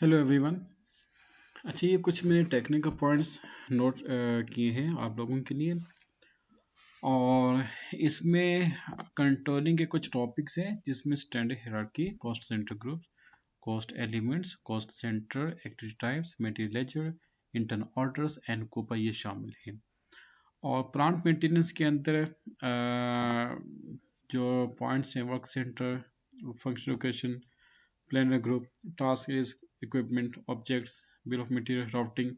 Hello everyone. अच्छा, ये कुछ मैंने टेक्निकल पॉइंट्स नोट किए हैं आप लोगों के लिए, और इसमें कंट्रोलिंग के कुछ टॉपिक्स हैं जिसमें standard hierarchy, cost centre group, cost elements, cost centre, activity types, material ledger, internal orders and COPA ये शामिल हैं। और प्लांट मेंटेनेंस के अंदर जो पॉइंट्स हैं, work centre, function location, planner group, task list, equipment, objects, bill of material, routing,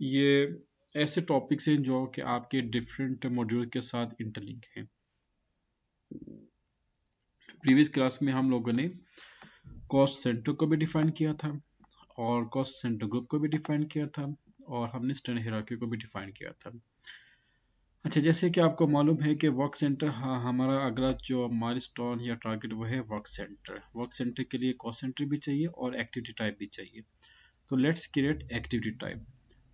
ये ऐसे टॉपिक्स हैं जो कि आपके डिफरेंट मॉड्यूल के साथ इंटरलिंक हैं। प्रीवियस क्लास में हम लोगों ने कॉस्ट सेंटर को भी डिफाइन किया था और कॉस्ट सेंटर ग्रुप को भी डिफाइन किया था और हमने स्टैंडर्ड हायरार्की को भी डिफाइन किया था। अच्छा, जैसे कि आपको मालूम है कि वर्क सेंटर, हाँ, हमारा अगला जो माइलस्टोन या टारगेट वो है वर्क सेंटर। वर्क सेंटर के लिए कॉस्ट सेंटर भी चाहिए और एक्टिविटी टाइप भी चाहिए। तो लेट्स क्रिएट एक्टिविटी टाइप।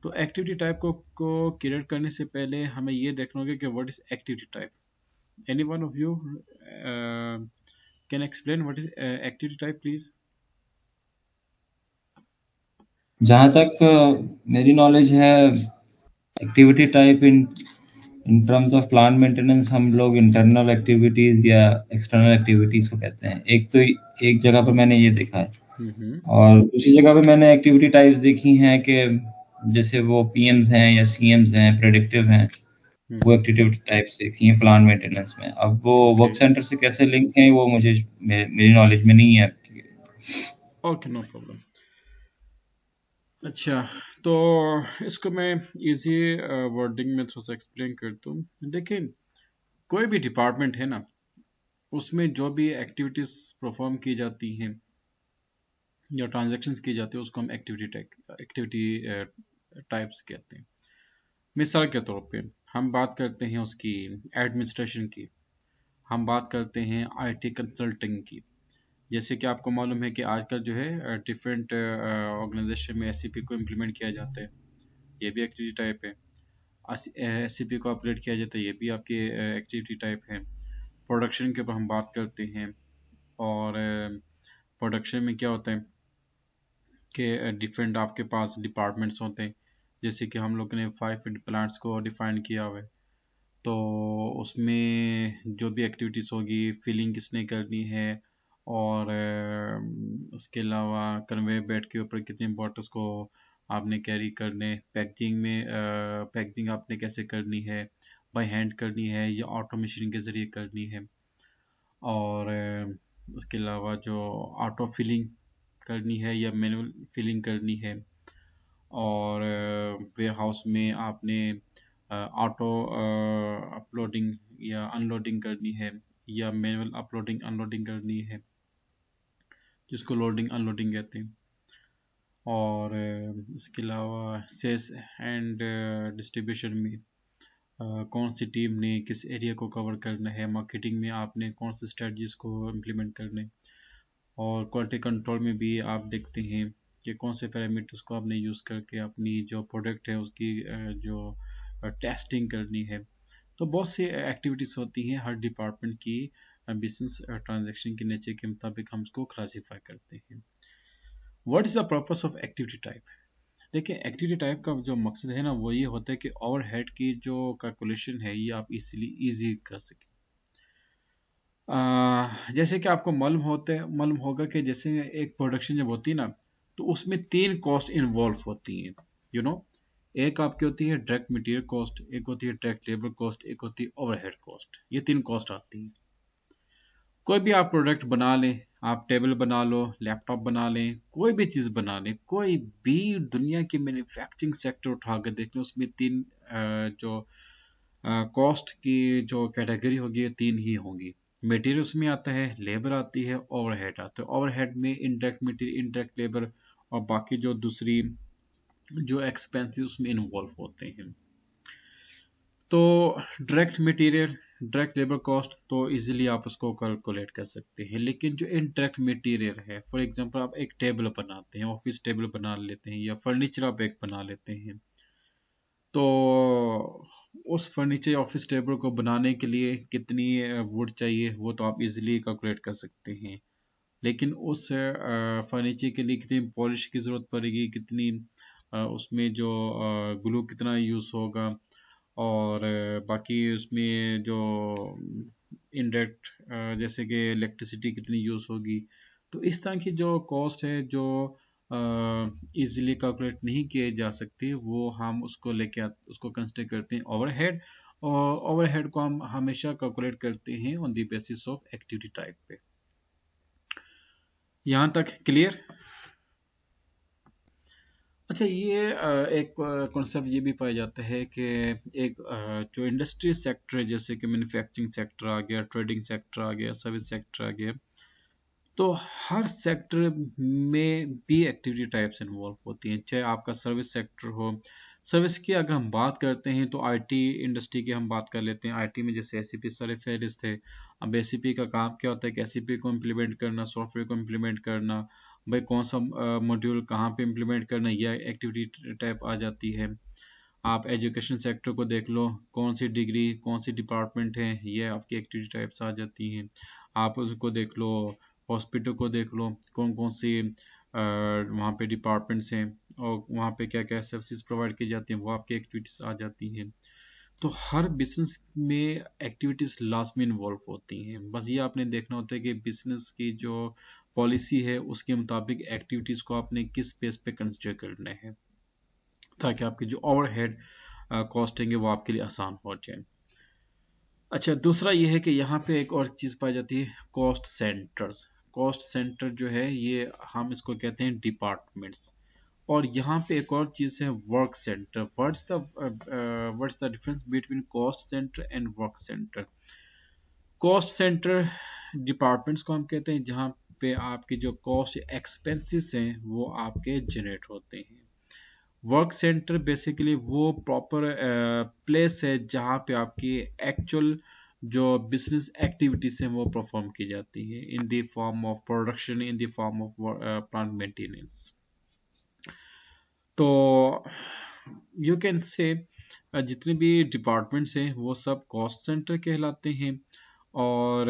तो एक्टिविटी टाइप को क्रिएट करने से पहले हमें ये देखना होगा कि what is activity type. Any one of you can explain what is activity type please? जहाँ तक मेरी नॉलेज है, activity type in in terms of plant maintenance हम लोग इंटरनल एक्टिविटीज या एक्सटर्नल एक्टिविटीज को कहते हैं। एक जगह पर मैंने ये देखा है हम्म। और दूसरी जगह पे मैंने एक्टिविटी टाइप्स देखी हैं कि जैसे वो पीएम्स हैं या सीएम्स हैं, प्रेडिक्टिव हैं। वो हम्म। एक्टिविटी टाइप्स देखी हैं प्लांट मेंटेनेंस में। अब वो ओके। वर्क सेंटर से कैसे लिंक है वो मेरी नॉलेज में नहीं है। Okay, no problem. अच्छा, तो इसको मैं इजी वर्डिंग में थोड़ा सा एक्सप्लेन करता हूँ। देखिए, कोई भी डिपार्टमेंट है ना, उसमें जो भी एक्टिविटीज परफॉर्म की जाती हैं या ट्रांजैक्शंस की जाती है उसको हम एक्टिविटी टाइप्स कहते हैं। मिसाल के तौर पे हम बात करते हैं उसकी एडमिनिस्ट्रेशन की, हम बात करते हैं आईटी कंसल्टिंग की। जैसे कि आपको मालूम है कि आजकल जो है डिफरेंट ऑर्गेनाइजेशन में एससीपी को इम्प्लीमेंट किया जाता है, ये भी एक्टिविटी टाइप है। एससीपी को अपडेट किया जाता है, ये भी आपकी एक्टिविटी टाइप है। प्रोडक्शन के ऊपर हम बात करते हैं, और प्रोडक्शन में क्या होता है कि डिफरेंट आपके पास डिपार्टमेंट्स होते हैं। जैसे कि हम लोग ने 5 प्लांट्स को डिफाइन किया हुआ है, तो उसमें जो भी एक्टिविटीज़ होगी, फिलिंग किसने करनी है, और उसके अलावा कन्वे बेल्ट के ऊपर कितने बॉटल्स को आपने कैरी करने, पैकिंग में पैकिंग आपने कैसे करनी है, बाय हैंड करनी है या ऑटो मशीन के ज़रिए करनी है, और उसके अलावा जो ऑटो फिलिंग करनी है या मैनुअल फिलिंग करनी है, और वेयर हाउस में आपने ऑटो अपलोडिंग या अनलोडिंग करनी है या मैनुअल अपलोडिंग अनलोडिंग करनी है, जिसको लोडिंग अनलोडिंग कहते हैं। और इसके अलावा सेल्स एंड डिस्ट्रीब्यूशन में कौन सी टीम ने किस एरिया को कवर करना है, मार्केटिंग में आपने कौन सी स्ट्रेटजीज को इम्प्लीमेंट करने, और क्वालिटी कंट्रोल में भी आप देखते हैं कि कौन से पैरामीटर्स को आपने यूज़ करके अपनी जो प्रोडक्ट है उसकी जो टेस्टिंग करनी है। तो बहुत सी एक्टिविटीज़ होती हैं हर डिपार्टमेंट की, बिजनेस ट्रांजैक्शन के नेचर के मुताबिक हम उसको क्लासीफाई करते हैं। What is the purpose of activity type? देखिए, एक्टिविटी टाइप का जो मकसद है ना, वो ये होता है कि ओवरहेड की जो कैलकुलेशन है ये आप इजीली इजी कर सकें। जैसे कि आपको मालूम होगा कि जैसे एक प्रोडक्शन जब होती है ना, तो उसमें 3 कॉस्ट इन्वॉल्व होती हैं। यू नो, एक आपकी होती है डायरेक्ट मटेरियल कॉस्ट, एक होती है डायरेक्ट लेबर कॉस्ट, एक होती है ओवरहेड कॉस्ट। ये 3 कॉस्ट आती हैं। कोई भी आप प्रोडक्ट बना लें, आप टेबल बना लो, लैपटॉप बना लें, कोई भी चीज़ बना लें, कोई भी दुनिया की मैन्युफैक्चरिंग सेक्टर उठा कर देख लें, उसमें तीन जो कॉस्ट की जो कैटेगरी होगी ये 3 ही होंगी। मटेरियल उसमें आता है, लेबर आती है, ओवरहेड आता है। ओवरहेड में इनडायरेक्ट मटेरियल, इनडायरेक्ट लेबर और बाकी जो दूसरी जो एक्सपेंसेस उसमें इन्वॉल्व होते हैं। तो direct material, direct labour cost तो इजीली आप उसको कैलकुलेट कर सकते हैं, लेकिन जो इनडायरेक्ट मटेरियल है, फॉर एग्जांपल आप एक टेबल बनाते हैं, ऑफिस टेबल बना लेते हैं या फर्नीचर आप एक बना लेते हैं, तो उस फर्नीचर या ऑफिस टेबल को बनाने के लिए कितनी वुड चाहिए वो तो आप इजीली कैलकुलेट कर सकते हैं। लेकिन उस फर्नीचर के लिए कितनी पॉलिश की ज़रूरत पड़ेगी, कितनी उसमें जो ग्लू कितना यूज़ होगा, और बाकी उसमें जो इनडायरेक्ट जैसे कि इलेक्ट्रिसिटी कितनी यूज़ होगी। तो इस तरह की जो कॉस्ट है जो इजीली कैलकुलेट नहीं किए जा सकती, वो हम उसको उसको कंसिडर करते हैं ओवरहेड, और ओवरहेड को हम हमेशा कैलकुलेट करते हैं on the basis of activity type पे। यहाँ तक क्लियर? अच्छा, ये एक कॉन्सेप्ट ये भी पाया जाता है कि एक जो इंडस्ट्री सेक्टर है, जैसे कि मैन्युफैक्चरिंग सेक्टर आ गया, ट्रेडिंग सेक्टर आ गया, सर्विस सेक्टर आ गया, तो हर सेक्टर में भी एक्टिविटी टाइप्स इन्वॉल्व होती हैं। चाहे आपका सर्विस सेक्टर हो, सर्विस की अगर हम बात करते हैं तो आईटी इंडस्ट्री की हम बात कर लेते हैं। आईटी में जैसे एसीपी सारे फेरिस थे। अब एसीपी का काम क्या होता है कि एसीपी को इम्प्लीमेंट करना, सॉफ्टवेयर को इम्प्लीमेंट करना, भाई कौन सा मॉड्यूल कहाँ पे इम्प्लीमेंट करना, यह एक्टिविटी टाइप आ जाती है। आप एजुकेशन सेक्टर को देख लो, कौन सी डिग्री कौन सी डिपार्टमेंट है, ये आपकी एक्टिविटी टाइप्स आ जाती हैं। आप उसको देख लो, हॉस्पिटल को देख लो, कौन कौन सी वहाँ पे डिपार्टमेंट्स हैं और वहाँ पे क्या क्या सर्विसेज प्रोवाइड की जाती हैं, वो आपकी एक्टिविटीज आ जाती हैं। तो हर बिजनेस में एक्टिविटीज लास्ट में इन्वॉल्व होती हैं। बस ये आपने देखना होता है कि बिजनेस की जो पॉलिसी है उसके मुताबिक एक्टिविटीज को आपने किस बेस पे कंसिडर करना है, ताकि आपकी जो ओवरहेड कॉस्टिंग है वो आपके लिए आसान हो जाए। अच्छा, दूसरा ये है कि यहाँ पे एक और चीज़ पाई जाती है, कॉस्ट सेंटर्स। कॉस्ट सेंटर जो है ये हम इसको कहते हैं डिपार्टमेंट्स। और यहाँ पे एक और चीज़ है work centre. What's the difference between cost centre and work centre? Cost centre departments को हम कहते हैं जहाँ पे आपके जो कॉस्ट एक्सपेंसेस हैं वो आपके जनरेट होते हैं। वर्क सेंटर बेसिकली वो प्रॉपर प्लेस है जहाँ पे आपकी एक्चुअल जो बिजनेस एक्टिविटीज हैं वो परफॉर्म की जाती है, in the form of production, in the form of plant maintenance. तो यू कैन से जितने भी डिपार्टमेंट्स हैं वो सब कॉस्ट सेंटर कहलाते हैं। और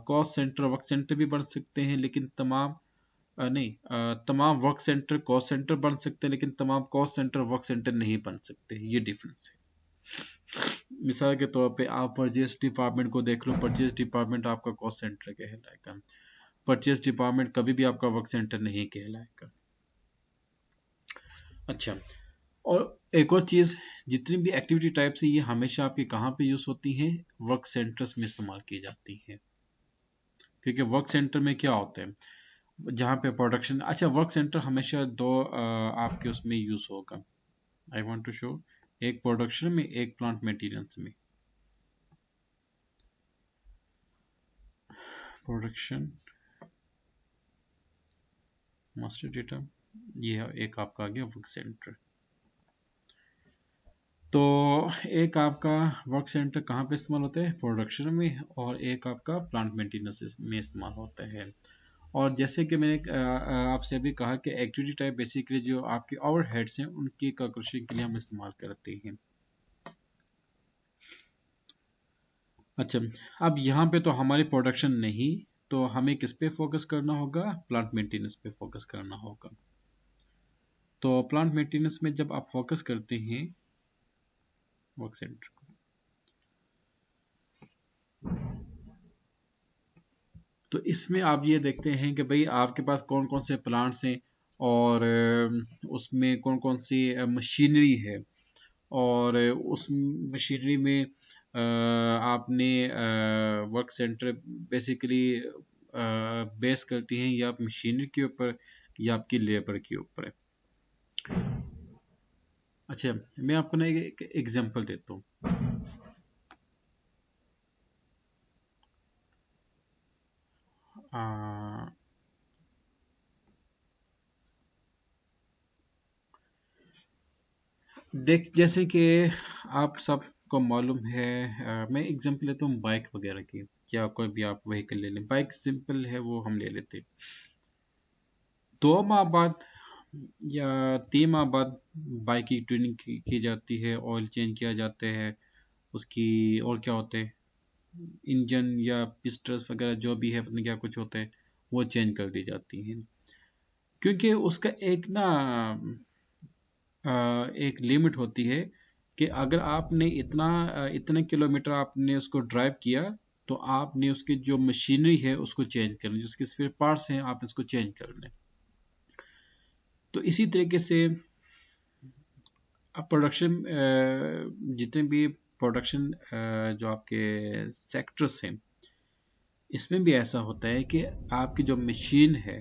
कॉस्ट सेंटर वर्क सेंटर भी बन सकते हैं, लेकिन तमाम नहीं, तमाम वर्क सेंटर कॉस्ट सेंटर बन सकते हैं, लेकिन तमाम कॉस्ट सेंटर वर्क सेंटर नहीं बन सकते। ये डिफरेंस है। मिसाल के तौर पे आप परचेज डिपार्टमेंट को देख लो, परचेज डिपार्टमेंट आपका कॉस्ट सेंटर कहलाएगा, परचेज डिपार्टमेंट कभी भी आपका वर्क सेंटर नहीं कहलाएगा। अच्छा, और एक और चीज़, जितनी भी एक्टिविटी टाइप्स है ये हमेशा आपके कहाँ पे यूज़ होती हैं? वर्क सेंटर्स में इस्तेमाल की जाती हैं। क्योंकि वर्क सेंटर में क्या होता है, जहाँ पे प्रोडक्शन, अच्छा वर्क सेंटर हमेशा दो आपके उसमें यूज़ होगा। आई वांट टू शो, एक प्रोडक्शन में, एक प्लांट मेंटेनेंस में। प्रोडक्शन मास्टर डेटा, ये एक आपका आ गया वर्क सेंटर। तो एक आपका वर्क सेंटर कहाँ पे इस्तेमाल होता है? प्रोडक्शन में, और एक आपका प्लांट मेंटेनेंस में इस्तेमाल होता है। और जैसे कि मैंने आपसे अभी कहा कि एक्टिविटी टाइप बेसिकली जो आपके ओवरहेड्स हैं उनकी कैलकुलेशन के लिए हम इस्तेमाल करते हैं। अच्छा, अब यहाँ पे तो हमारी प्रोडक्शन नहीं, तो हमें किस पे फोकस करना होगा? प्लांट मेंटेनेंस पे फोकस करना होगा। तो प्लांट मेंटेनेंस में जब आप फोकस करते हैं वर्क सेंटर को, तो इसमें आप ये देखते हैं कि भाई आपके पास कौन कौन से प्लांट्स हैं, और उसमें कौन कौन सी मशीनरी है, और उस मशीनरी में आपने वर्क सेंटर बेसिकली बेस करती हैं या आप मशीनरी के ऊपर या आपकी लेबर के ऊपर है। अच्छा, मैं आपको ना एक एग्जांपल देता हूँ। देख, जैसे कि आप सबको मालूम है, मैं एग्जांपल लेता हूँ बाइक वगैरह की, या कोई भी आप व्हीकल ले लें। बाइक सिंपल है, वो हम ले लेते हैं। 2 माह बाद या 3 माह बाद बाइक की ट्यूनिंग की जाती है, ऑयल चेंज किया जाता है उसकी, और क्या होते हैं, इंजन या पिस्टल्स वगैरह जो भी है पता नहीं क्या कुछ होते हैं वो चेंज कर दी जाती हैं, क्योंकि उसका एक ना एक लिमिट होती है कि अगर आपने इतने किलोमीटर आपने उसको ड्राइव किया तो आपने उसकी जो मशीनरी है उसको चेंज करना, जो उसके स्पेयर पार्ट्स हैं आप इसको चेंज करने। तो इसी तरीके से प्रोडक्शन, जितने भी प्रोडक्शन जो आपके सेक्टर्स हैं इसमें भी ऐसा होता है कि आपकी जो मशीन है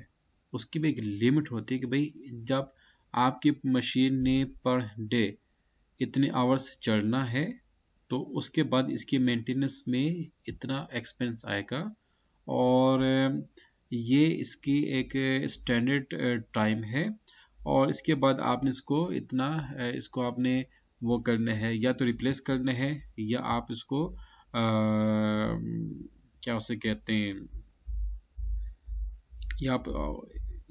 उसकी भी एक लिमिट होती है कि भाई जब आपकी मशीन ने पर डे इतने आवर्स चलना है तो उसके बाद इसकी मेंटेनेंस में इतना एक्सपेंस आएगा, और ये इसकी एक स्टैंडर्ड टाइम है, और इसके बाद आपने इसको आपने वो करना है, या तो रिप्लेस करना है या आप इसको क्या उसे कहते हैं, या आप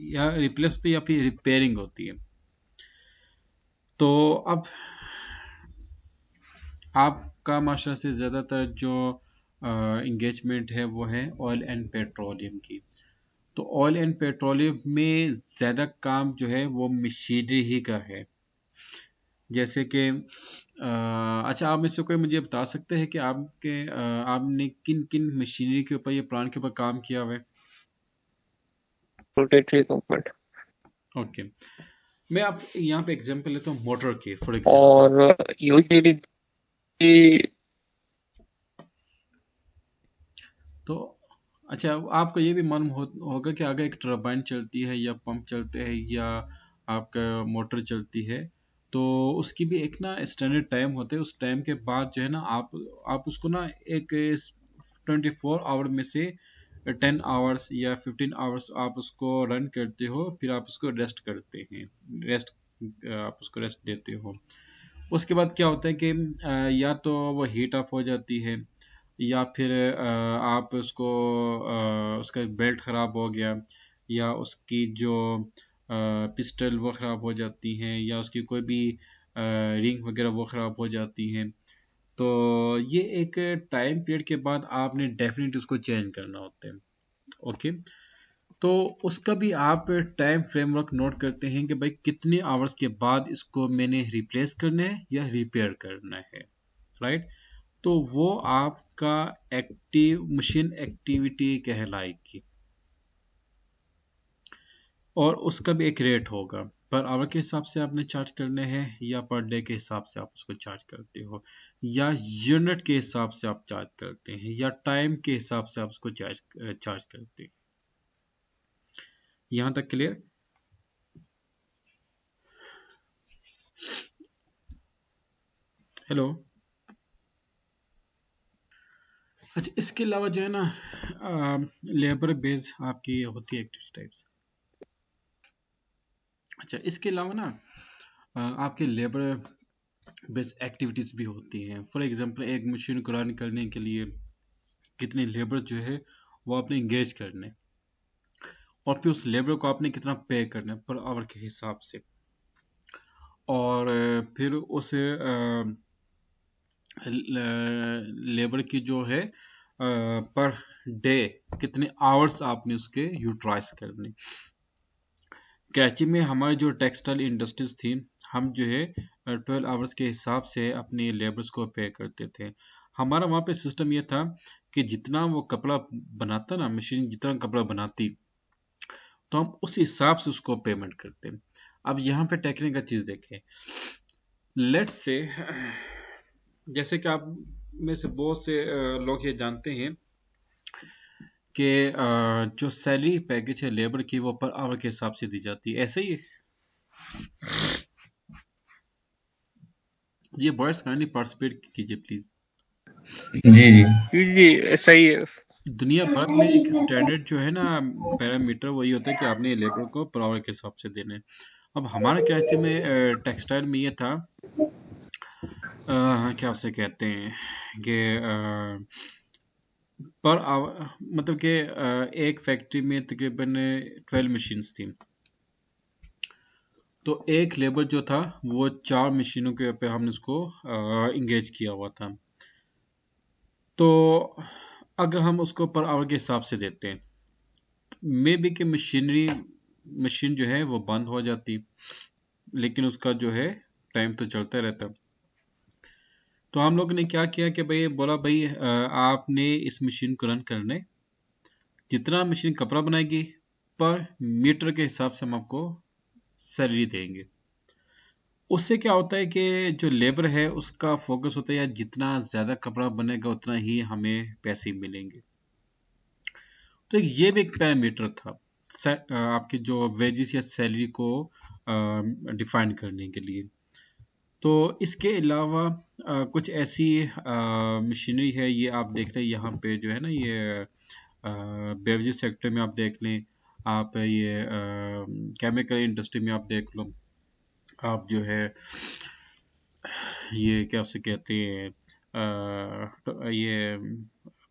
या रिप्लेस होती है या फिर रिपेयरिंग होती है। तो अब आपका माशरा से ज़्यादातर जो इंगेजमेंट है वो है ऑयल एंड पेट्रोलियम की। तो ऑयल एंड पेट्रोलियम में ज़्यादा काम जो है वो मशीनरी ही का है। जैसे कि अच्छा, आप में से कोई मुझे बता सकते हैं कि आपने किन किन मशीनरी के ऊपर या प्लांट के ऊपर काम किया हुआ है? रोटेटरी इक्विपमेंट ओके, मैं आप यहाँ पे एग्जांपल लेता हूँ मोटर की, फॉर एग्जांपल। और यूजली तो अच्छा, आपको ये भी मालूम होगा कि अगर एक टरबाइन चलती है या पंप चलते हैं या आपका मोटर चलती है तो उसकी भी एक ना स्टैंडर्ड टाइम होता है। उस टाइम के बाद जो है ना आप उसको ना एक 24 आवर में से 10 आवर्स या 15 आवर्स आप उसको रन करते हो, फिर आप उसको रेस्ट करते हैं, रेस्ट आप उसको रेस्ट देते हो। उसके बाद क्या होता है कि या तो वो हीट अप हो जाती है, या फिर आप उसका बेल्ट ख़राब हो गया, या उसकी जो पिस्टल वो ख़राब हो जाती हैं, या उसकी कोई भी रिंग वगैरह वो ख़राब हो जाती हैं। तो ये एक टाइम पीरियड के बाद आपने डेफिनेटली उसको चेंज करना होता है। ओके, तो उसका भी आप टाइम फ्रेमवर्क नोट करते हैं कि भाई कितने आवर्स के बाद इसको मैंने रिप्लेस करना है या रिपेयर करना है, राइट। तो वो आपका मशीन एक्टिविटी कहलाएगी, और उसका भी एक रेट होगा। पर आवर के हिसाब से आपने चार्ज करने हैं, या पर डे के हिसाब से आप उसको चार्ज करते हो, या यूनिट के हिसाब से आप चार्ज करते हैं, या टाइम के हिसाब से आप उसको चार्ज करते हैं। यहाँ तक क्लियर? हेलो। अच्छा, इसके अलावा जो है ना लेबर बेस आपकी होती है एक्टिविटी टाइप्स। अच्छा, इसके अलावा ना आपके लेबर बेस एक्टिविटीज़ भी होती हैं। फॉर एग्जांपल एक मशीन को रन करने के लिए कितने लेबर जो है वो आपने इंगेज करने, और फिर उस लेबर को आपने कितना पे करना है पर आवर के हिसाब से, और फिर उस लेबर की जो है पर डे कितने आवर्स आपने उसके यूटिलाइज करने। कराची में हमारी जो टेक्सटाइल इंडस्ट्रीज थी, हम जो है 12 आवर्स के हिसाब से अपने लेबर्स को पे करते थे। हमारा वहाँ पे सिस्टम ये था कि जितना वो कपड़ा बनाता ना, मशीन जितना कपड़ा बनाती, तो हम उस हिसाब से उसको पेमेंट करते। अब यहाँ पे टेक्निकल चीज़ देखें, लेट्स से जैसे कि आप में से बहुत से लोग ये जानते हैं कि जो सैलरी पैकेज है लेबर की वो पर आवर के हिसाब से दी जाती है, ऐसे ही। ये बॉयज काइंडली पार्टिसिपेट कीजिए प्लीज। जी जी जी सही है। दुनिया भर में एक स्टैंडर्ड जो है ना पैरामीटर वही होता है कि आपने लेबर को पर आवर के हिसाब से देने। अब हमारे कराची में टेक्सटाइल में ये था, क्या उसे कहते हैं कि पर आवर मतलब कि एक फैक्ट्री में तकरीबन 12 मशीन्स थी, तो एक लेबर जो था वो 4 मशीनों के पे हमने उसको इंगेज किया हुआ था। तो अगर हम उसको पर आवर के हिसाब से देते हैं, मे बी कि मशीन जो है वो बंद हो जाती, लेकिन उसका जो है टाइम तो चलता रहता। तो हम लोग ने क्या किया कि भाई बोला भाई आपने इस मशीन को रन करने, जितना मशीन कपड़ा बनाएगी पर मीटर के हिसाब से हम आपको सैलरी देंगे। उससे क्या होता है कि जो लेबर है उसका फोकस होता है यार जितना ज़्यादा कपड़ा बनेगा उतना ही हमें पैसे मिलेंगे। तो ये भी एक पैरामीटर था आपकी जो वेजेस या सैलरी को डिफाइन करने के लिए। तो इसके अलावा कुछ ऐसी मशीनरी है, ये आप देख लें यहाँ पे जो है ना, ये बेवरेज सेक्टर में आप देख लें, आप ये केमिकल इंडस्ट्री में आप देख लो, आप जो है ये क्या उसे कहते हैं तो ये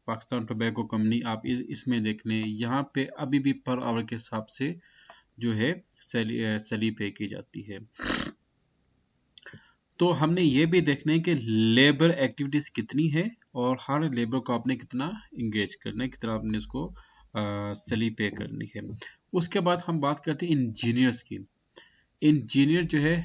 पाकिस्तान टोबैको कंपनी, आप इसमें देख लें, यहाँ पे अभी भी पर आवर के हिसाब से जो है सैलरी पे की जाती है। तो हमने ये भी देखना है कि लेबर एक्टिविटीज कितनी है और हर लेबर को आपने कितना इंगेज करना है, कितना आपने उसको सैलरी पे करनी है। उसके बाद हम बात करते हैं इंजीनियर्स की। इंजीनियर जो है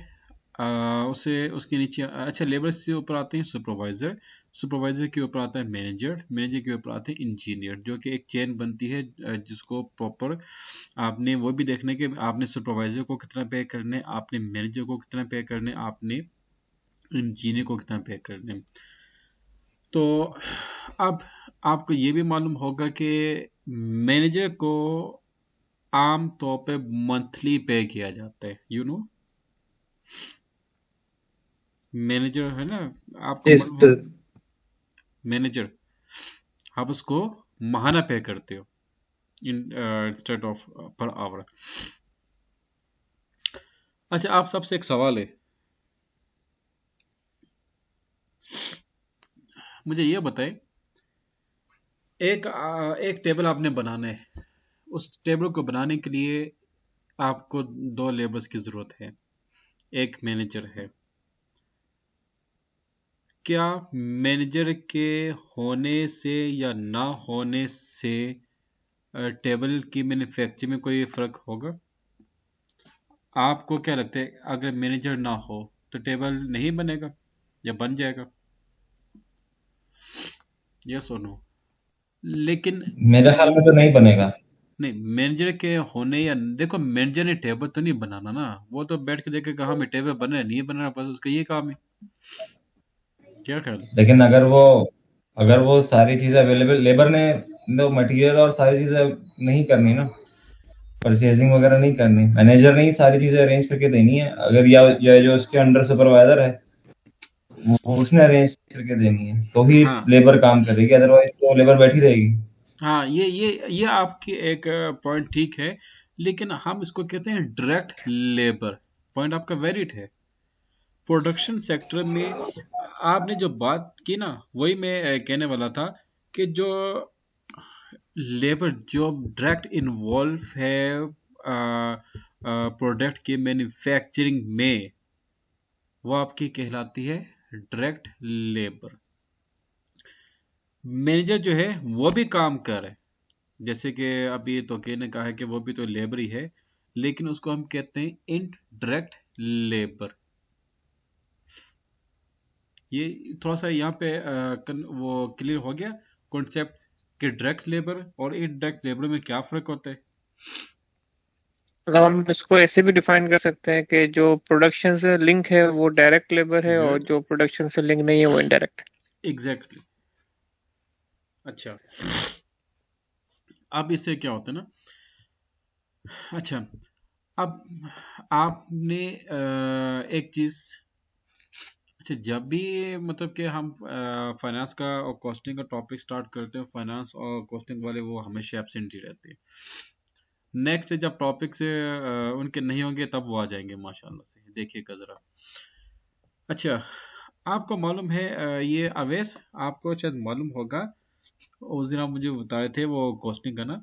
उसे उसके नीचे अच्छा लेबर से ऊपर आते हैं सुपरवाइजर, सुपरवाइजर के ऊपर आता है मैनेजर, मैनेजर के ऊपर आते हैं इंजीनियर, जो कि एक चेन बनती है जिसको प्रॉपर आपने वो भी देखना है कि आपने सुपरवाइजर को कितना पे करना है, आपने मैनेजर को कितना पे करना है, आपने इंजीनियर को कितना पे करना है। तो अब आपको ये भी मालूम होगा कि मैनेजर को आम तौर पे मंथली पे किया जाता है, यू नो। मैनेजर है ना, आपको इस मालूम हो, मैनेजर आप उसको महाना पे करते हो इंस्टेड ऑफ पर आवर। अच्छा, आप सबसे एक सवाल है, मुझे ये बताएं, एक टेबल आपने बनाना है, उस टेबल को बनाने के लिए आपको दो लेबर्स की जरूरत है, एक मैनेजर है। क्या मैनेजर के होने से या ना होने से टेबल की मैन्युफैक्चरिंग में कोई फर्क होगा? आपको क्या लगता है अगर मैनेजर ना हो तो टेबल नहीं बनेगा या बन जाएगा? यस और नो? लेकिन मेरे ख्याल में तो नहीं बनेगा। नहीं, मैनेजर के होने या देखो, मैनेजर ने टेबल तो नहीं बनाना ना, वो तो बैठ के देखेगा हाँ मैं टेबल बन रहा है नहीं बन रहा, बस उसका ये काम है। क्या ख्याल है? लेकिन अगर वो सारी चीजें अवेलेबल, लेबर ने तो मटेरियल और सारी चीजें नहीं करनी ना, परचेजिंग वगैरह नहीं करनी, मैनेजर ने ही सारी चीजें अरेंज करके देनी है। अगर या जो उसके अंडर सुपरवाइजर है वो उसने अरेंज करके देनी है तो ही हाँ लेबर काम करेगी, अदरवाइज तो लेबर बैठी रहेगी। हाँ, ये आपकी एक पॉइंट ठीक है, लेकिन हम इसको कहते हैं डायरेक्ट लेबर। पॉइंट आपका वैलिड है। प्रोडक्शन सेक्टर में आपने जो बात की ना, वही मैं कहने वाला था कि जो लेबर जो डायरेक्ट इन्वॉल्व है प्रोडक्ट की मैन्युफैक्चरिंग में, वो आपकी कहलाती है डायरेक्ट लेबर। मैनेजर जो है वो भी काम कर रहा है, जैसे कि अभी तोके ने कहा है कि वो भी तो लेबर ही है, लेकिन उसको हम कहते हैं इनडायरेक्ट लेबर। ये थोड़ा सा यहाँ पे वो क्लियर हो गया कॉन्सेप्ट कि डायरेक्ट लेबर और इनडायरेक्ट लेबर में क्या फर्क होता है। मतलब हम इसको ऐसे भी डिफाइन कर सकते हैं कि जो प्रोडक्शन से लिंक है वो डायरेक्ट लेबर है और गुड, जो प्रोडक्शन से लिंक नहीं है वो इनडायरेक्ट। एग्जैक्टली। अच्छा, अब इससे क्या होता है ना, अच्छा, अब आपने एक चीज, अच्छा, जब भी मतलब कि हम फाइनेंस का और कॉस्टिंग का टॉपिक स्टार्ट करते हैं, फाइनेंस और कॉस्टिंग वाले वो हमेशा एब्सेंट ही रहते हैं। नेक्स्ट जब टॉपिक से उनके नहीं होंगे तब वो आ जाएंगे माशाल्लाह से, देखिएगा जरा। अच्छा, आपको मालूम है ये अवैस, आपको शायद मालूम होगा, उस दिन आप मुझे बता रहे थे वो कॉस्टिंग का ना,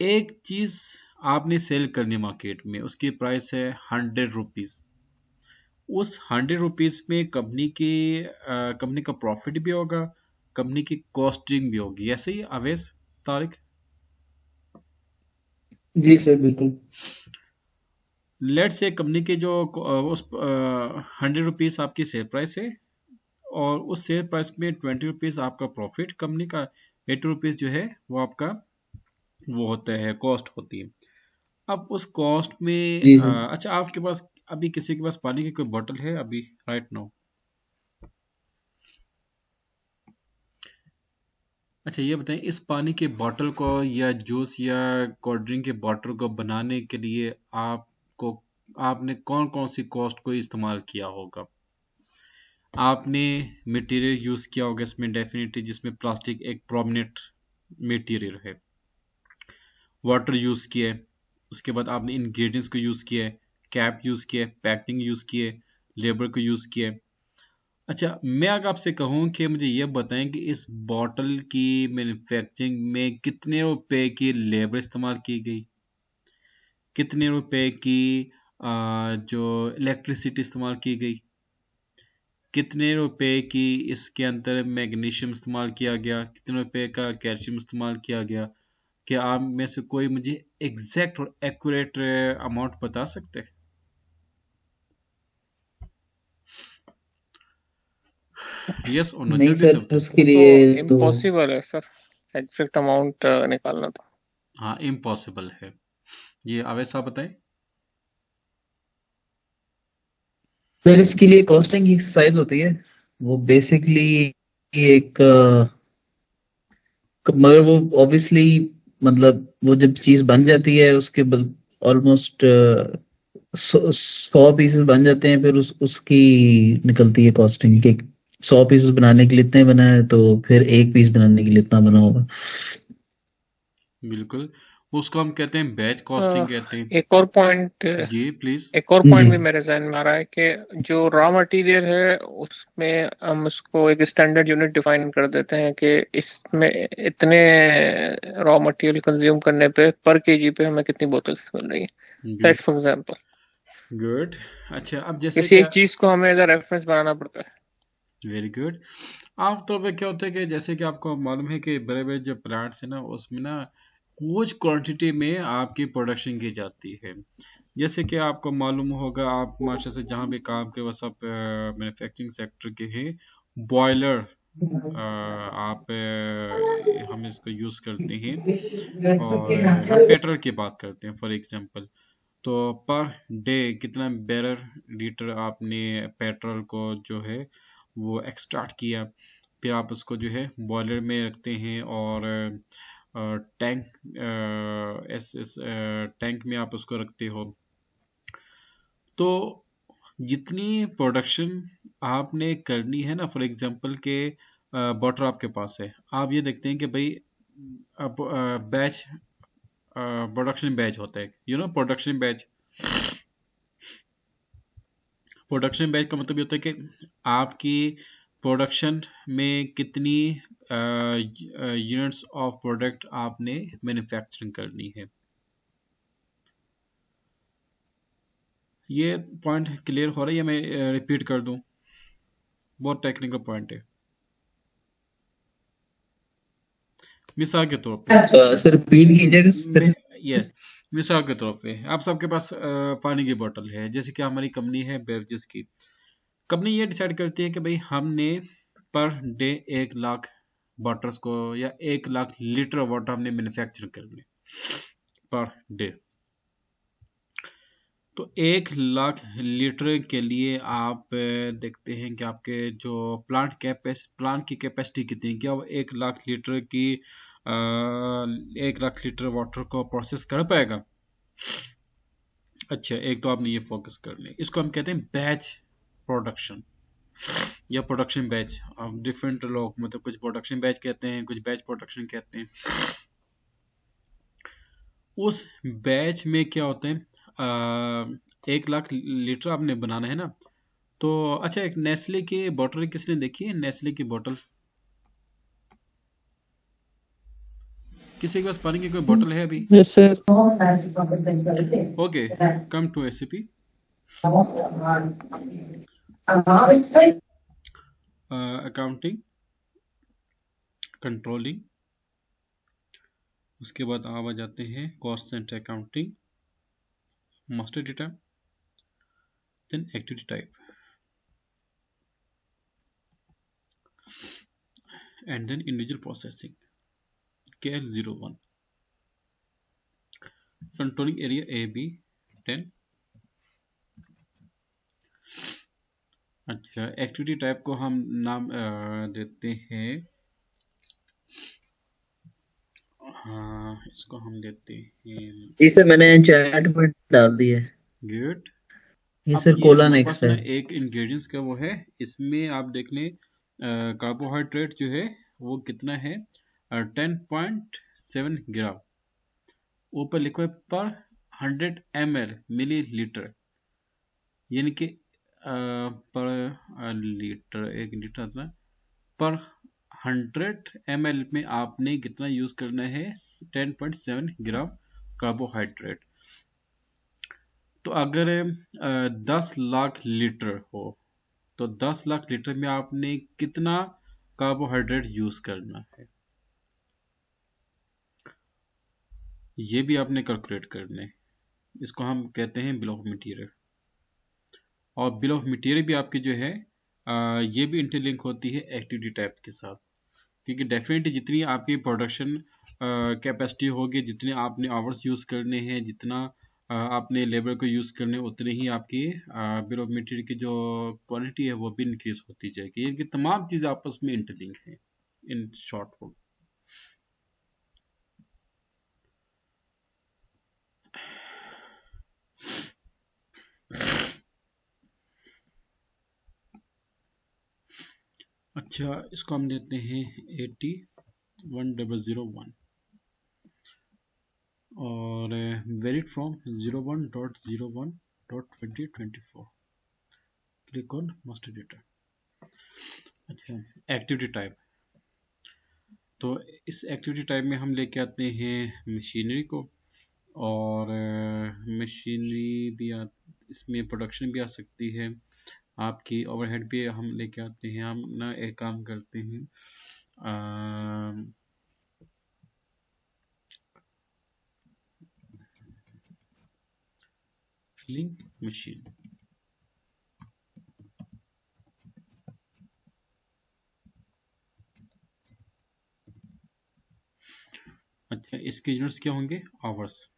एक चीज आपने सेल करनी मार्केट में, उसकी प्राइस है 100 रुपीज। उस 100 रुपीज में कंपनी का प्रॉफिट भी होगा, कंपनी की कॉस्टिंग भी होगी। ऐसे ही अवेश, तारिक? जी सर बिल्कुल। लेट से कंपनी के जो उस 100 रुपीज आपकी सेल प्राइस है, और उस सेल प्राइस में 20 रुपीज आपका प्रॉफिट, कंपनी का 80 रुपीज जो है वो आपका वो होता है, कॉस्ट होती है। अब उस कॉस्ट में जी सर। अच्छा, आपके पास अभी किसी के पास पानी की कोई बोतल है अभी राइट नाउ? अच्छा ये बताएं, इस पानी के बोतल को या जूस या कोल्ड ड्रिंक के बोतल को बनाने के लिए आपने कौन कौन सी कॉस्ट को इस्तेमाल किया होगा? आपने मटेरियल यूज किया होगा इसमें डेफिनेटली, जिसमें प्लास्टिक एक प्रोमिनेंट मटेरियल है। वाटर यूज किया है, उसके बाद आपने इंग्रेडिएंट्स को यूज किया है, कैप यूज किया है, पैकिंग यूज की है, लेबर को यूज किया है। अच्छा, मैं अगर आपसे कहूँ कि मुझे ये बताएं कि इस बॉटल की मैन्युफैक्चरिंग में कितने रुपए की लेबर इस्तेमाल की गई, कितने रुपए की जो इलेक्ट्रिसिटी इस्तेमाल की गई, कितने रुपए की इसके अंदर मैग्नीशियम इस्तेमाल किया गया, कितने रुपए का कैल्शियम इस्तेमाल किया गया? क्या आप में से कोई मुझे एग्जैक्ट और एक्यूरेट अमाउंट बता सकते हैं? यस और नो, नहीं जल्दी से सर, बताएं। उसके तो लिए तो इम्पॉसिबल है सर एग्जैक्ट अमाउंट निकालना तो। हाँ, इम्पॉसिबल है ये। अवैध साहब बताएं। सर इसके लिए कॉस्टिंग की एक्सरसाइज होती है। वो बेसिकली एक मगर वो ऑब्वियसली मतलब वो जब चीज बन जाती है उसके ऑलमोस्ट 100 पीसेस बन जाते हैं, फिर उसकी निकलती है कॉस्टिंग कि 100 पीसेस बनाने के लिए इतने बना है, तो फिर एक पीस बनाने के लिए इतना बना होगा। बिल्कुल, उसको हम कहते हैं बैच कॉस्टिंग कहते हैं। एक और पॉइंट जी प्लीज। एक और पॉइंट भी मेरे जहन में आ रहा है कि जो रॉ मटेरियल है उसमें हम उसको एक स्टैंडर्ड यूनिट डिफाइन कर देते हैं कि इसमें इतने रॉ मटेरियल कंज्यूम करने पे पर केजी पे हमें कितनी बोतल्स मिल रही है, लेट्स फॉर एग्जांपल। गुड। अच्छा, अब जैसे किसी क्या, एक चीज को हमें एज अ रेफरेंस बनाना पड़ता है। Very good. आमतौर पे क्या होता है कि जैसे कि आपको मालूम है कि बड़े बड़े जो प्लांट्स है ना, उसमें ना कुछ क्वांटिटी में आपकी प्रोडक्शन की जाती है। जैसे कि आपको मालूम होगा, आप माशा से जहाँ भी काम के वो सब मैन्युफैक्चरिंग सेक्टर के हैं, बॉयलर आप हम इसको यूज़ करते हैं, और हम पेट्रोल की बात करते हैं फॉर एग्जांपल। तो पर डे कितना बैरल लीटर आपने पेट्रोल को जो है वो एक्सट्रैक्ट किया, फिर आप उसको जो है बॉयलर में रखते हैं, और टैंक इस टैंक में आप उसको रखते हो। तो जितनी प्रोडक्शन आपने करनी है ना, फॉर एग्जांपल के बटर आपके पास है, आप ये देखते हैं कि भाई अब बैच प्रोडक्शन बैच होता है, प्रोडक्शन बैच। प्रोडक्शन बैच का मतलब ये होता है कि आपकी प्रोडक्शन में कितनी यूनिट्स ऑफ प्रोडक्ट आपने मैन्युफैक्चरिंग करनी है। ये पॉइंट क्लियर हो रहा है या मैं रिपीट कर दूं? बहुत टेक्निकल पॉइंट है। मिसाल के तौर पे, सर रिपीट कीजिएगा। यस, मिसाल के तौर पे आप सबके पास पानी की बोतल है, जैसे कि हमारी कंपनी है बेवरेजेस की। कंपनी ये डिसाइड करती है कि भाई हमने पर डे 1 लाख वाटर्स को या 1 लाख लीटर वाटर हमने मैन्युफैक्चर करने पर डे। तो 1 लाख लीटर के लिए आप देखते हैं कि आपके जो प्लांट की कैपेसिटी कितनी, क्या वो 1 लाख लीटर की 1 लाख लीटर वाटर को प्रोसेस कर पाएगा? अच्छा, एक तो आपने ये फोकस कर लिया, इसको हम कहते हैं बैच प्रोडक्शन या प्रोडक्शन बैच। अब डिफरेंट लोग मतलब कुछ प्रोडक्शन बैच कहते हैं, कुछ बैच प्रोडक्शन कहते हैं। उस बैच में क्या होता है, 1 लाख लीटर आपने बनाना है ना। तो अच्छा, एक नेस्ले की बोतल किसने देखी है? नेस्ले की बोतल किसी के पास पानी की कोई बोतल है अभी? Yes sir. Okay, come to SCP. Accounting. Controlling, उसके बाद आ जाते हैं cost centre accounting, master data, then activity type, and then individual processing, KL01, controlling area AB10। अच्छा, एक्टिविटी टाइप को हम नाम देते हैं, हाँ इसको हम देते हैं इसे मैंने चैट में डाल दिया है। गुड। ये अब सर ये कोला हमारे नेक्स्ट पास ना है। एक इंग्रेडिएंट्स का वो है, इसमें आप देख लें कार्बोहाइड्रेट जो है वो कितना है, 10.7 ग्राम, ऊपर लिखो है पर 100 ml मिली लीटर, यानी कि पर लीटर, एक लीटर आता है, पर 100 ml में आपने कितना यूज करना है, 10.7 ग्राम कार्बोहाइड्रेट। तो अगर 10 लाख लीटर हो तो 10 लाख लीटर में आपने कितना कार्बोहाइड्रेट यूज करना है, ये भी आपने कैलकुलेट करना है। इसको हम कहते हैं बिल ऑफ मटेरियल। और बिल ऑफ मटेरियल भी आपकी जो है ये भी इंटरलिंक होती है एक्टिविटी टाइप के साथ, क्योंकि डेफिनेटली जितनी आपकी प्रोडक्शन कैपेसिटी होगी, जितने आपने आवर्स यूज करने हैं, जितना आपने लेबर को यूज करने हैं, उतने ही आपकी बिल ऑफ मटेरियल की जो क्वालिटी है वो भी इंक्रीज होती जाएगी। इनकी तमाम चीजें आपस में इंटरलिंक है इन शॉर्ट फॉर्म। अच्छा, इसको हम देते हैं 801001 और valid from 01.01.2024। Click on master data. अच्छा, एक्टिविटी टाइप, तो इस एक्टिविटी टाइप में हम लेके आते हैं मशीनरी को, और मशीनरी भी इसमें प्रोडक्शन भी आ सकती है, आपकी ओवरहेड भी हम लेके आते हैं। हम ना एक काम करते हैं, फिलिंग मशीन, अच्छा इसके यूनिट्स क्या होंगे, आवर्स।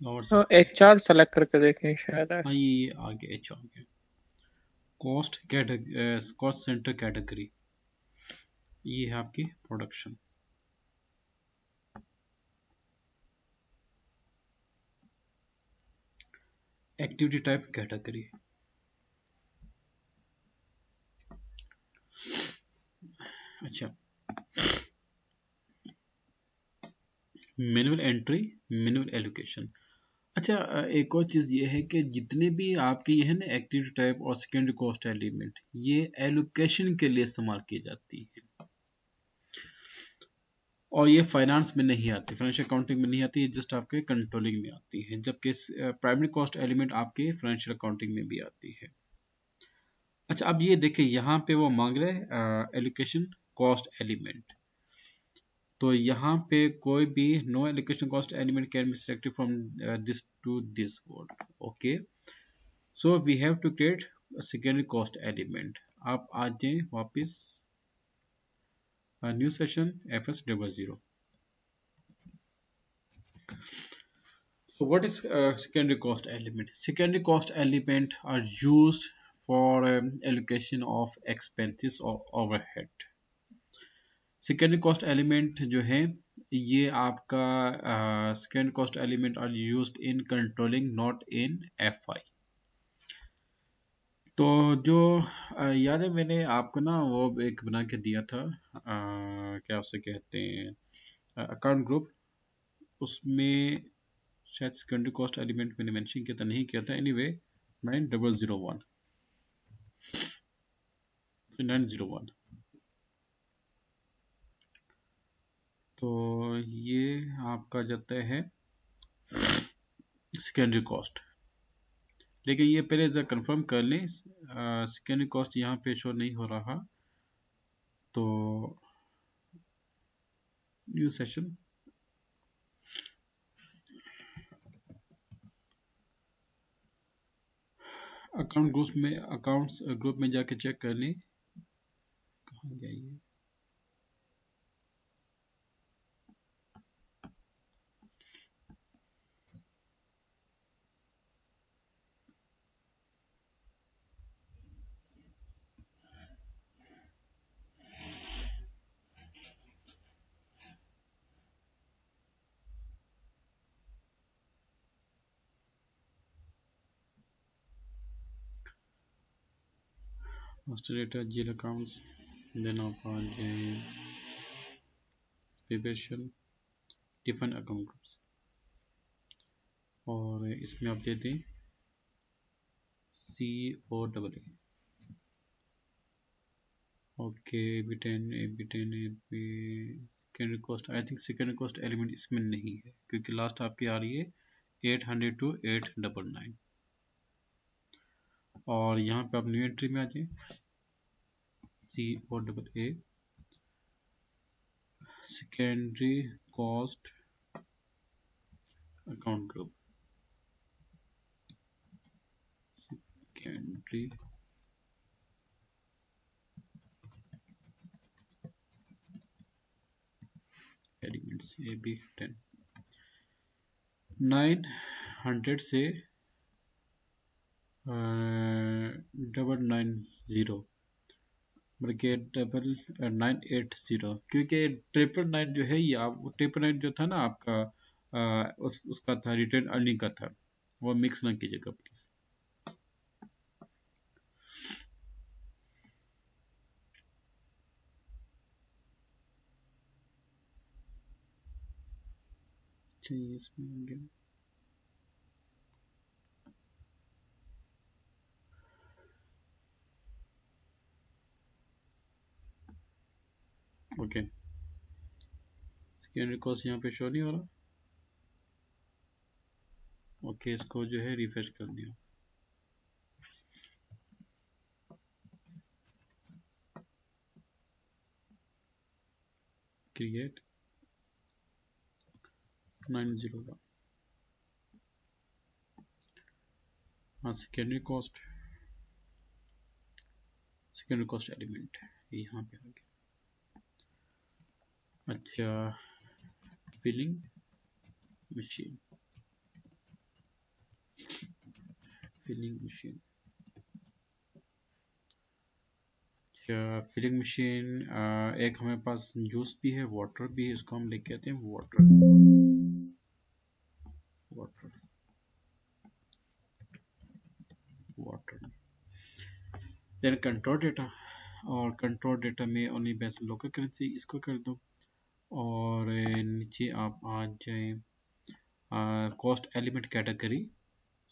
आवर्स, HR सेलेक्ट करके देखें शायद है। हाँ ये आगे एच आ गया। Cost category, cost centre category, ये है आपकी प्रोडक्शन। एक्टिविटी टाइप कैटेगरी, अच्छा मैनुअल एंट्री, मैनुअल एलोकेशन। अच्छा एक और चीज़ ये है कि जितने भी आपके ये है ना एक्टिविटी टाइप और सेकेंडरी कॉस्ट एलिमेंट, ये एलोकेशन के लिए इस्तेमाल की जाती है, और ये फाइनेंस में नहीं आती, फाइनेंशियल अकाउंटिंग में नहीं आती, ये जस्ट आपके कंट्रोलिंग में आती है, जबकि प्राइमरी कॉस्ट एलिमेंट आपके फाइनेंशियल अकाउंटिंग में भी आती है। अच्छा अब ये देखिए यहाँ पे वो मांग रहे हैं एलोकेशन कॉस्ट एलिमेंट, तो यहाँ पे कोई भी no allocation cost element can be selected from this to this word. Okay, so we have to create secondary cost element. आप आ जाए वापस new session FS00। So what is secondary cost element? Secondary cost element are used for allocation of expenses or overhead. Secondary cost element जो है ये आपका secondary cost element are used in controlling, not in FI. तो जो याद है मैंने आपको ना वो एक बना के दिया था, क्या उसे कहते हैं, अकाउंट ग्रुप। उसमें शायद सेकेंडरी कॉस्ट एलिमेंट मैंने मेंशन किया था, नहीं किया था, एनीवे 9001 901। तो ये आपका जाता है सेकेंडरी कॉस्ट। लेकिन ये पहले जरा कंफर्म कर लें, सेकेंडरी कॉस्ट यहाँ पे शो नहीं हो रहा। तो न्यू सेशन, अकाउंट्स ग्रुप में जाके चेक कर लें। कहाँ जाइए, master data GL accounts, then आप आ जाए प्रिपरेशन डिफाइन अकाउंट ग्रुप्स, और इसमें आप दे दें COAA। Okay, AB10 secondary cost, I think secondary cost element इसमें नहीं है, क्योंकि लास्ट आपकी आ रही है 800 to 899। और यहाँ पे आप न्यू एंट्री में आ जाए COAA secondary cost account group, secondary elements AB10 900 से 990 बल्कि 980, क्योंकि 999 जो है, ये आप 999 जो था ना आपका, उसका था रिटर्न अर्निंग का था, वो मिक्स ना कीजिएगा प्लीज। चाहिए इसमें आ गया। ओके, सेकेंडरी कॉस्ट यहाँ पे शो नहीं हो रहा। ओके, इसको जो है रिफ्रेश कर दिया। क्रिएट 901, हाँ सेकेंडरी कॉस्ट एलिमेंट यहाँ पे आ गया। अच्छा, फिलिंग मशीन, फिलिंग मशीन, एक हमारे पास जूस भी है, वाटर भी है, इसको हम लेके आते हैं वाटर। देन कंट्रोल डेटा, और कंट्रोल डेटा में ओनली बेस लोकल करेंसी, इसको कर दो। और नीचे आप आ जाए कॉस्ट एलिमेंट कैटेगरी,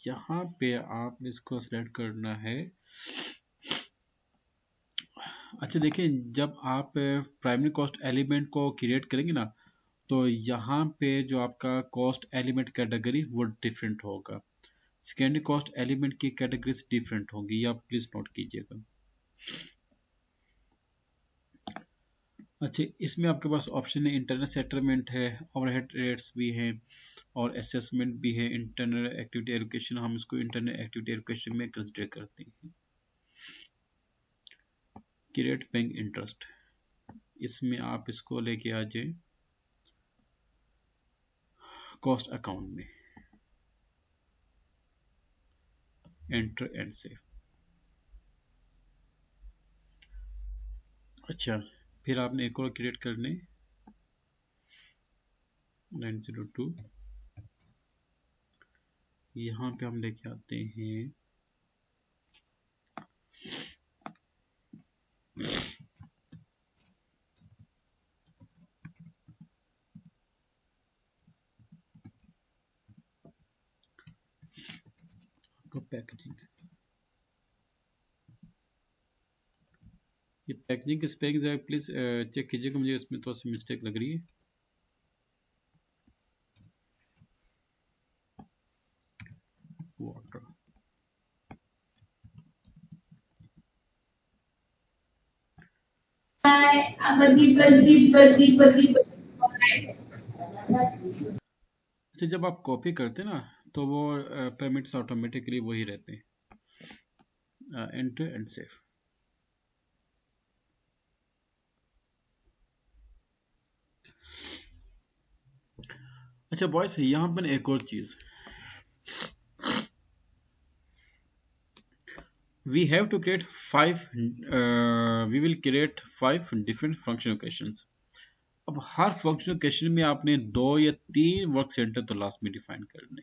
यहाँ पे आपने इसको सिलेक्ट करना है। अच्छा देखिए, जब आप प्राइमरी कॉस्ट एलिमेंट को क्रिएट करेंगे ना, तो यहाँ पे जो आपका कॉस्ट एलिमेंट कैटेगरी वो डिफरेंट होगा, सेकेंडरी कॉस्ट एलिमेंट की कैटेगरीज डिफरेंट होंगी, ये आप प्लीज नोट कीजिएगा। अच्छा, इसमें आपके पास ऑप्शन है इंटरनल सेटलमेंट है, ओवरहेड रेट्स भी हैं, और असेसमेंट भी है, इंटरनल एक्टिविटी एलोकेशन, हम इसको इंटरनल एक्टिविटी एलोकेशन में कंसिडर करते हैं। क्रिएट बैंक इंटरेस्ट, इसमें आप इसको लेके आ जाए कॉस्ट अकाउंट में, एंटर एंड सेव। अच्छा, फिर आपने एक और क्रिएट करने 902, यहाँ पे हम लेके आते हैं पैकेजिंग, ये पैकेजिंग की स्पेलिंग जरा प्लीज चेक कीजिएगा, मुझे इसमें थोड़ी सी मिस्टेक लग रही है। वाटर, अच्छा जब आप कॉपी करते हैं ना तो वो परमिट्स ऑटोमेटिकली वही रहते हैं, एंटर एंड सेव। अच्छा बॉयस, यहाँ पर एक और चीज, we have to create we will create 5 different function locations। अब हर फंक्शन लोकेशन में आपने 2 या 3 वर्क सेंटर तो लास्ट में डिफाइन करने।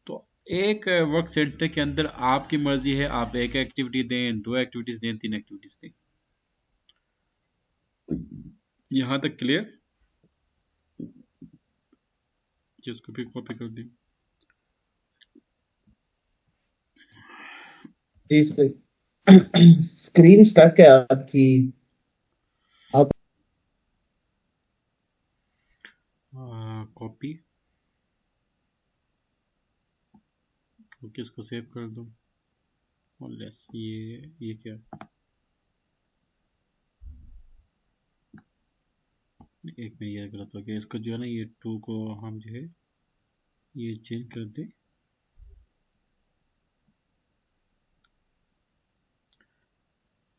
तो एक वर्क सेंटर के अंदर आपकी मर्जी है, आप एक एक्टिविटी दें, 2 एक्टिविटीज दें, 3 एक्टिविटीज दें। यहां तक क्लियर? जिसको भी कॉपी कर दी। जी सर, स्क्रीन स्टक है आपकी, आप कॉपी, ओके इसको सेव कर दो। और लेस ये क्या, एक में ये गलत हो गया, इसको जो है ना ये 2 को हम जो है ये चेंज कर दें।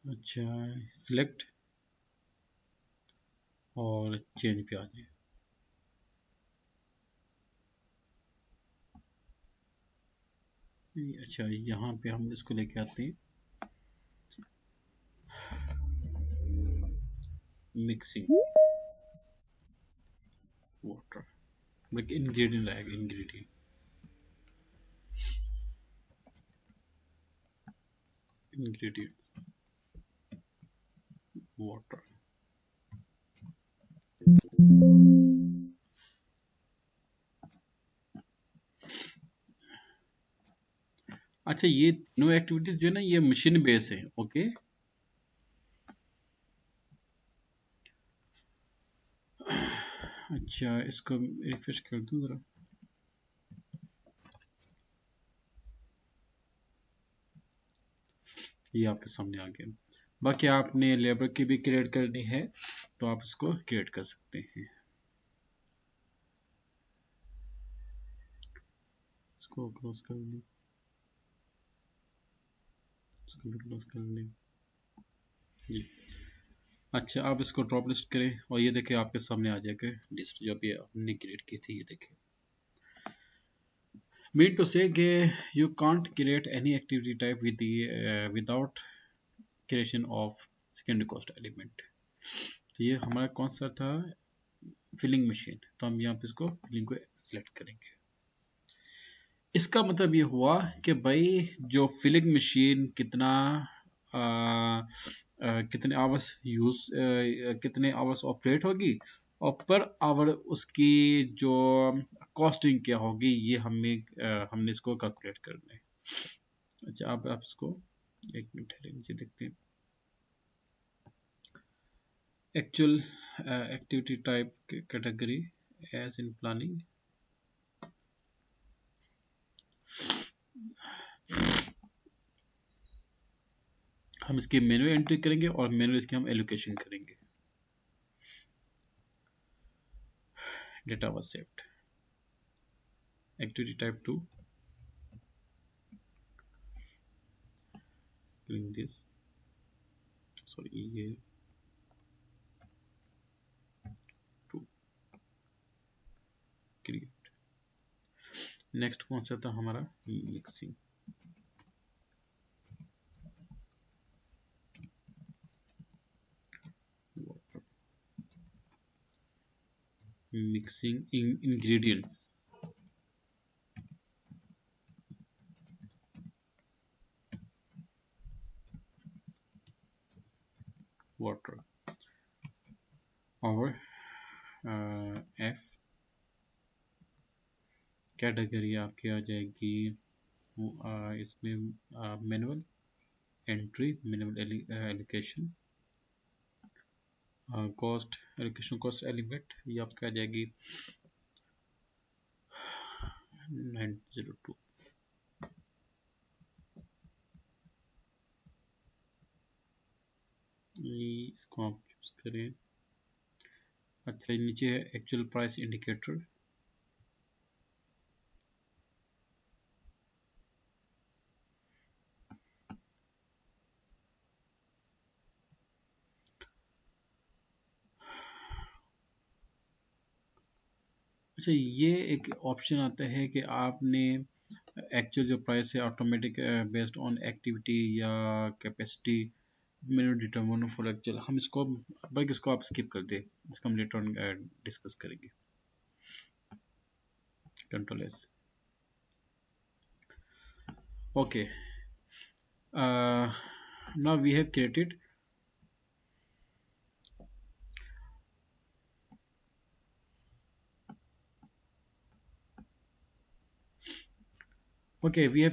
अच्छा सिलेक्ट और चेंज पे आ जाए। अच्छा यहाँ पे हम इसको लेके आते हैं मिक्सिंग वाटर, इंग्रेडिएंट आएगा, इंग्रेडिएंट्स वाटर। अच्छा ये तीनों एक्टिविटीज जो है ना ये मशीन बेस है, ओके। अच्छा इसको रिफ्रेश कर दूं जरा, ये आपके सामने आ गया। बाकी आपने लेबर की भी क्रिएट करनी है तो आप इसको क्रिएट कर सकते हैं। इसको क्लोज कर लें, इसको भी क्लोज कर लें जी। अच्छा आप इसको ड्रॉप लिस्ट करें और ये देखिए आपके सामने आ जाएगा लिस्ट जो भी हमने क्रिएट की थी। ये देखिए, मीन टू से you can't create any activity type without creation of secondary cost element। तो ये हमारा कौन सा था, फिलिंग मशीन, तो हम यहाँ पे इसको फिलिंग को सिलेक्ट करेंगे। इसका मतलब ये हुआ कि भाई जो फिलिंग मशीन कितने आवर्स कितने आवर्स ऑपरेट होगी और पर आवर उसकी जो कॉस्टिंग क्या होगी, ये हमने इसको कैलकुलेट करना है। अच्छा आप इसको एक मिनट नीचे देखते हैं। Actual activity type category as in planning, हम इसकी मेन्यू एंट्री करेंगे और मेन्यू इसकी हम एलोकेशन करेंगे। Data was saved, activity type 2, doing this, sorry ये 2 क्रिएट। नेक्स्ट कौन सा था हमारा, मिक्सिंग, मिक्सिंग इंग्रेडिएंट्स, वाटर और F कैटेगरी आपकी आ जाएगी इसमें manual entry, manual allocation, cost allocation, cost element, ये आपका आ जाएगी 902। इसको आप चूज करें। अच्छा, नीचे है एक्चुअल प्राइस इंडिकेटर। अच्छा, ये एक ऑप्शन आता है कि आपने एक्चुअल जो प्राइस है ऑटोमेटिक बेस्ड ऑन एक्टिविटी या कैपेसिटी मैंने डिटरमाइन फॉर एक्चुअल, हम इसको बल्कि इसको आप स्किप कर दे, इसको हम लेटर ऑन डिस्कस करेंगे। Control S. Okay, now we have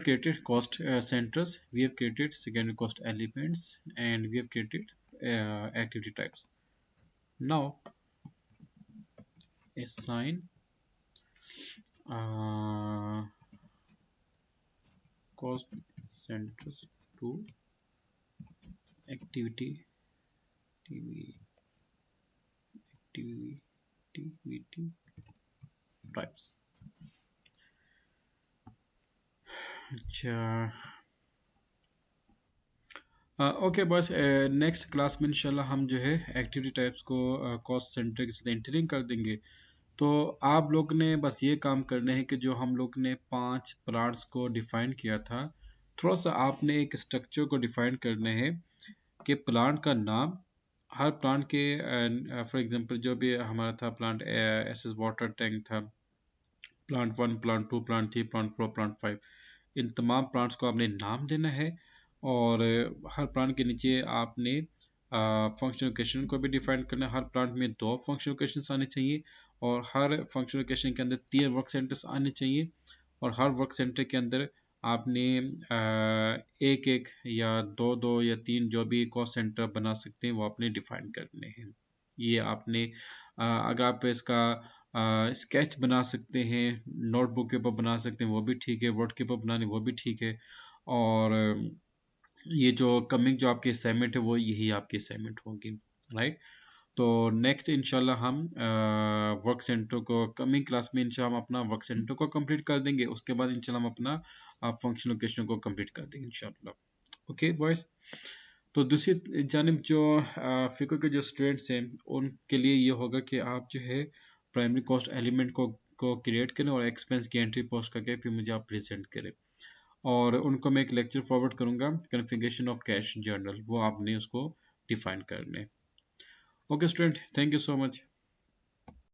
created cost centers, we have created secondary cost elements, and we have created activity types. Now assign cost centers to activity types. अच्छा, okay बस next class में इंशाल्लाह हम जो है activity types को cost centre के साथ इंटरलिंक कर देंगे। तो आप लोग ने बस ये काम करना है कि जो हम लोग ने 5 प्लांट्स को डिफाइन किया था, थोड़ा सा आपने एक स्ट्रक्चर को डिफाइन करना है कि प्लांट का नाम, हर प्लांट के फॉर एग्जांपल जो भी हमारा था प्लांट एसएस वाटर टैंक था, plant 1, plant 2, plant 3, plant 4, plant 5, इन तमाम प्लांट्स को आपने नाम देना है। और हर प्लांट के नीचे आपने फंक्शन लोकेशन को भी डिफाइन करना है। हर प्लांट में 2 फंक्शन लोकेशन आने चाहिए और हर फंक्शन लोकेशन के अंदर 3 वर्क सेंटर्स आने चाहिए, और हर वर्क सेंटर के अंदर आपने एक एक या 2 या 3 जो भी कॉस्ट सेंटर बना सकते हैं वो आपने डिफाइन करने हैं। ये आपने अगर आप इसका स्केच बना सकते हैं, नोटबुक के ऊपर बना सकते हैं वो भी ठीक है, वर्ड के ऊपर बनाने वो भी ठीक है। और ये जो कमिंग जो आपकी असाइनमेंट है वो यही आपकी असाइनमेंट होगी, राइट। तो नेक्स्ट इंशाल्लाह हम वर्क सेंटर को कमिंग क्लास में इंशाल्लाह हम अपना वर्क सेंटर को कंप्लीट कर देंगे, उसके बाद इंशाल्लाह हम अपना फंक्शन लोकेशन को कंप्लीट कर देंगे इंशाल्लाह। ओके बॉयज, तो दूसरी जानिब जो फिक्र के जो स्टूडेंट्स हैं उनके लिए ये होगा कि आप जो है प्राइमरी कॉस्ट एलिमेंट को क्रिएट करें और एक्सपेंस की एंट्री पोस्ट करके फिर मुझे आप प्रेजेंट करें, और उनको मैं एक लेक्चर फॉरवर्ड करूंगा कॉन्फ़िगरेशन ऑफ कैश जर्नल, वो आपने उसको डिफाइन करने। Okay student, thank you so much.